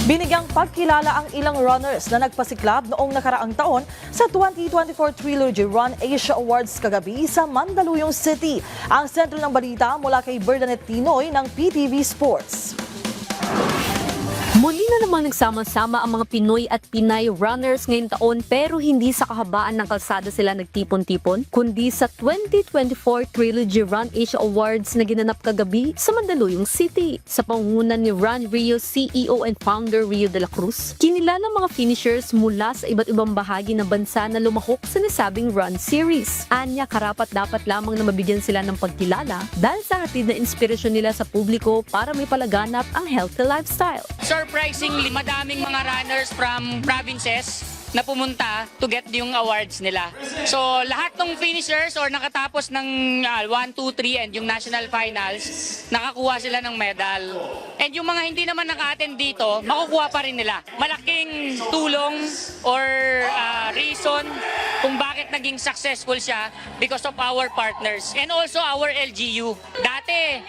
Binigyang pagkilala ang ilang runners na nagpasiklab noong nakaraang taon sa 2024 Trilogy Run Asia Awards kagabi sa Mandaluyong City. Ang sentro ng balita mula kay Bernadette Tinoy ng PTV Sports. Muli na namang nagsama-sama ang mga Pinoy at Pinay runners ngayong taon pero hindi sa kahabaan ng kalsada sila nagtipon-tipon, kundi sa 2024 Trilogy Run Asia Awards na ginanap kagabi sa Mandaluyong City. Sa pangunan ni Run Rio CEO and founder Rio de la Cruz, kinilala mga finishers mula sa iba't ibang bahagi ng bansa na lumahok sa nasabing run series. Anya, karapat-dapat lamang na mabigyan sila ng pagkilala dahil sa hatid na inspirasyon nila sa publiko para may palaganap ang healthy lifestyle. Surprisingly, madaming mga runners from provinces na pumunta to get yung awards nila. So, lahat ng finishers or nakatapos ng 1, 2, 3 and yung national finals, nakakuha sila ng medal. And yung mga hindi naman naka-attend dito, makukuha pa rin nila. Malaking tulong or reason kung bakit naging successful siya because of our partners and also our LGU. Dati,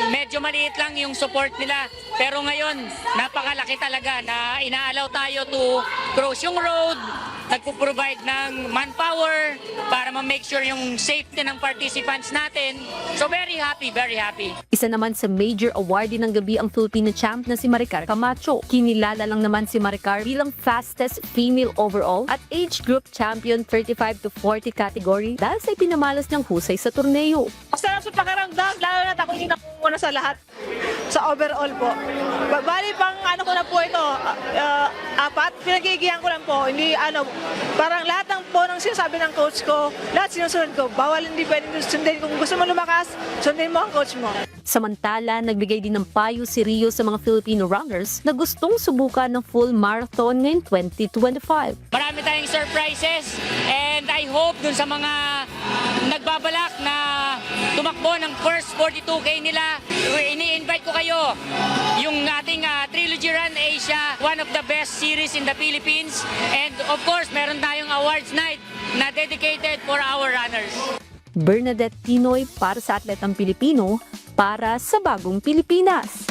medyo maliit lang yung support nila. Pero ngayon, napakalaki talaga na inaalaw tayo to cross yung road, nagpo-provide ng manpower para ma-make sure yung safety ng participants natin. So very happy, very happy. Isa naman sa major awardee ng gabi ang Filipino champ na si Maricar Camacho. Kinilala lang naman si Maricar bilang fastest female overall at age group champion 35 to 40 category dahil sa ipinamalas niyang husay sa torneo. Masarap sa pakiramdam, lalo na ako yung nakunguna sa lahat, sa overall po. Bali pang ano ko na po ito, 4, pinagigihan ko lang po, hindi parang lahat ng po ng sinasabi ng coach ko, lahat sinusunod ko. Bawal hindi pwedeng sundin. Kung gusto mo lumakas, sundin mo ang coach mo. Samantala, nagbigay din ng payo si Rio sa mga Filipino runners na gustong subukan ng full marathon ngayong 2025. Marami tayong surprises and I hope dun sa mga nagbabalak na tumakbo ng first 42K nila, ini-invite ko kayo yung ating Trilogy Run Asia, one of the best series in the Philippines, and of course meron tayong awards night na dedicated for our runners. Bernadette Tinoy para sa Atletang Pilipino, para sa Bagong Pilipinas.